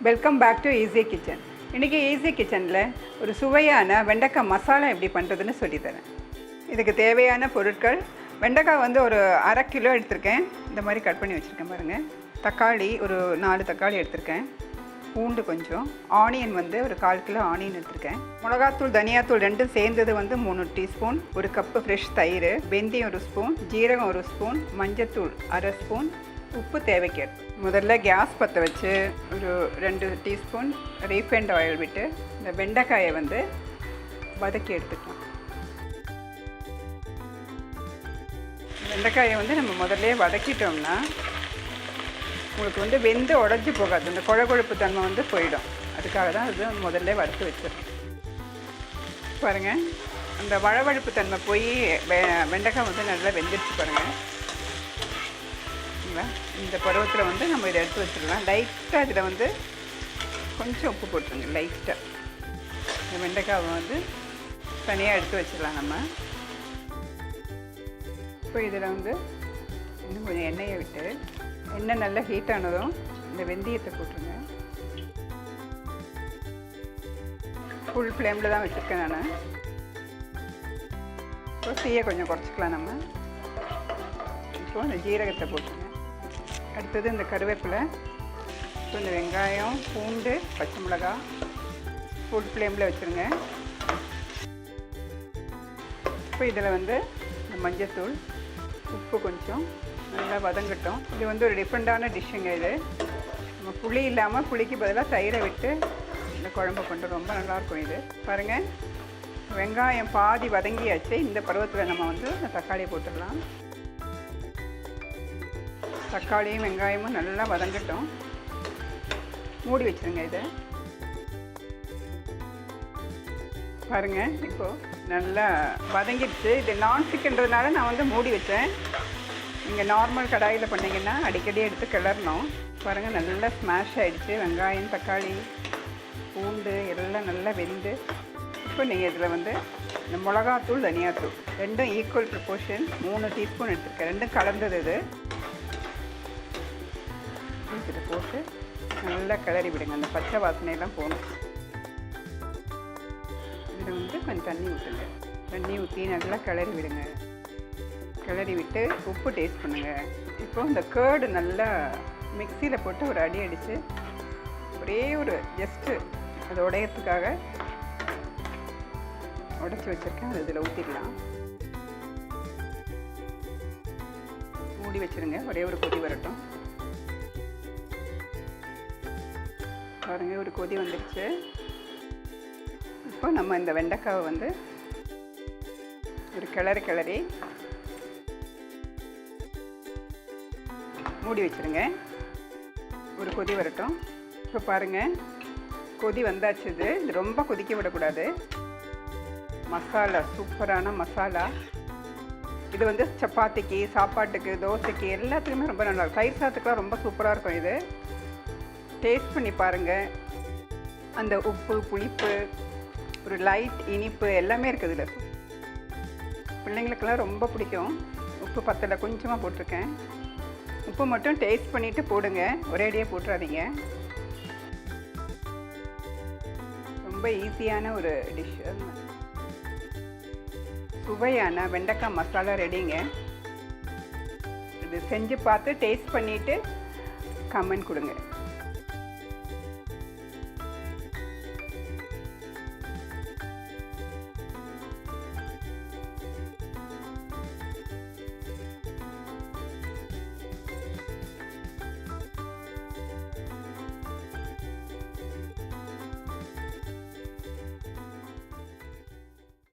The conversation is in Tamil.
Welcome back to Easy Kitchen. இன்றைக்கி ஈஸி கிச்சனில் ஒரு சுவையான வெண்டைக்காய் மசாலா எப்படி பண்ணுறதுன்னு சொல்லித்தரேன். இதுக்கு தேவையான பொருட்கள், வெண்டைக்காய் வந்து ஒரு 1/2 கிலோ எடுத்திருக்கேன். இந்த மாதிரி கட் பண்ணி வச்சுருக்கேன் பாருங்கள். தக்காளி ஒரு 4 தக்காளி எடுத்திருக்கேன். பூண்டு கொஞ்சம், ஆனியன் வந்து ஒரு 1/4 கிலோ ஆனியன் எடுத்திருக்கேன். மிளகாத்தூள் தனியாத்தூள் ரெண்டும் சேர்ந்தது வந்து 3 டீஸ்பூன், ஒரு கப்பு ஃப்ரெஷ் தயிர், வெந்தயம் 1 ஸ்பூன், ஜீரகம் 1 ஸ்பூன், மஞ்சத்தூள் 1/2 ஸ்பூன், உப்பு தேவைக்கேற்ப. முதல்ல கேஸ் பற்ற வச்சு ஒரு 2 டீஸ்பூன் ரீஃபைண்ட் ஆயில் விட்டு இந்த வெண்டைக்காயை வந்து வதக்கி எடுத்துக்கலாம். வெண்டைக்காயை வந்து நம்ம முதல்ல வதக்கிட்டோம்னா உங்களுக்கு வந்து வெந்து உடஞ்சி போகாது, இந்த கொழப்பு தன்மை வந்து போயிடும். அதுக்காக தான் அது முதல்ல வறுத்து வச்சிடணும். பாருங்கள், அந்த வழவழுப்பு தன்மை போய் வெண்டைக்காய் வந்து நல்லா வெந்துடுச்சு பாருங்கள். இந்த பருவத்தில் வந்து நம்ம இதை எடுத்து வச்சிடலாம். லைட்டாக இதில் வந்து கொஞ்சம் உப்பு போட்டுருங்க லைட்டாக. இந்த வெண்டைக்காவை வந்து தனியாக எடுத்து வச்சிடலாம் நம்ம. இப்போ இதில் வந்து இன்னும் கொஞ்சம் எண்ணெயை விட்டு, எண்ணெய் நல்லா ஹீட் ஆனதும் இந்த வெந்தயத்தை போட்டுருங்க. ஃபுல் ஃப்ளேமில் தான் வச்சுருக்கேன் நான். இப்போ தீயை கொஞ்சம் குறைச்சிக்கலாம் நம்ம. இப்போ இந்த ஜீரகத்தை போட்டுருங்க. அடுத்தது இந்த கருவேப்பிலை, இப்போ இந்த வெங்காயம், பூண்டு, பச்சை மிளகாய் ஃபுல் ஃப்ளேமில் வச்சுருங்க. இப்போ இதில் வந்து இந்த மஞ்சத்தூள், உப்பு கொஞ்சம் நல்லா வதங்கட்டும். இது வந்து ஒரு டிஃப்ரெண்ட்டான டிஷ்ஷுங்க. இது நம்ம புளி இல்லாமல் புளிக்கு பதிலாக தயிரை விட்டு இந்த குழம்பு பண்ணுறோம், ரொம்ப நல்லாயிருக்கும். இது பாருங்கள், வெங்காயம் பாதி வதங்கியாச்சு. இந்த பருவத்தில் நம்ம வந்து இந்த தக்காளியை போட்டுடலாம். தக்காளியும் வெங்காயமும் நல்லா வதங்கட்டும். மூடி வச்சுருங்க இதை. பாருங்கள், இப்போது நல்லா வதங்கிடுச்சு. இது நான்ஸ்டிக்ன்றதுனால நான் வந்து மூடி வச்சேன். நீங்கள் நார்மல் கடாயில் பண்ணிங்கன்னா அடிக்கடி எடுத்து கிளறணும். பாருங்கள், நல்லா ஸ்மாஷ் ஆகிடுச்சு. வெங்காயம், தக்காளி, பூண்டு எல்லாம் நல்லா வெந்து. இப்போ நீங்கள் இதில் வந்து இந்த மிளகாத்தூள், தனியாத்தூள் ரெண்டும் ஈக்குவல் ப்ரொப்போர்ஷன் 3 டீஸ்பூன் எடுத்துருக்கேன். ரெண்டும் கலந்தது இது. இதை போட்டு நல்லா கிளறி விடுங்க. அந்த பச்சை வாசனையெல்லாம் போகணும். இதில் வந்து கொஞ்சம் தண்ணி ஊற்றுங்க. தண்ணி ஊற்றி நல்லா கிளறி விடுங்க. கிளறி விட்டு உப்பு டேஸ்ட் பண்ணுங்கள். இப்போ இந்த கேர்டு நல்லா மிக்சியில் போட்டு ஒரு அடி அடித்து ஒரே ஒரு ஜஸ்ட்டு அது உடையத்துக்காக உடச்சி வச்சுருக்கேன். அது இதில் ஊற்றிடலாம். மூடி வச்சுருங்க. ஒரே ஒரு கொதி வரட்டும். பாருங்கள், ஒரு கொதி வந்துடுச்சு. இப்போ நம்ம இந்த வெண்டைக்காவை வந்து ஒரு கிளறி மூடி வச்சுருங்க. ஒரு கொதி வரட்டும். இப்போ பாருங்கள், கொதி வந்தாச்சு. இது ரொம்ப கொதிக்க விடக்கூடாது. மசாலா, சூப்பரான மசாலா. இது வந்து சப்பாத்திக்கு, சாப்பாட்டுக்கு, தோசைக்கு எல்லாத்துக்குமே ரொம்ப நல்லாயிருக்கும். தயிர் சாதத்துக்குலாம் ரொம்ப சூப்பராக இருக்கும். இது டேஸ்ட் பண்ணி பாருங்கள். அந்த உப்பு, புளிப்பு, ஒரு லைட் இனிப்பு எல்லாமே இருக்குது இதில். பிள்ளைங்களுக்கெல்லாம் ரொம்ப பிடிக்கும். உப்பு பத்தலை, கொஞ்சமாக போட்டிருக்கேன். உப்பு மட்டும் டேஸ்ட் பண்ணிவிட்டு போடுங்க, ஒரேடியாக போட்டுறாதீங்க. ரொம்ப ஈஸியான ஒரு டிஷ். சுவையான வெண்டைக்காய் மசாலா ரெடிங்க. இது செஞ்சு பார்த்து டேஸ்ட் பண்ணிவிட்டு கமெண்ட் கொடுங்க.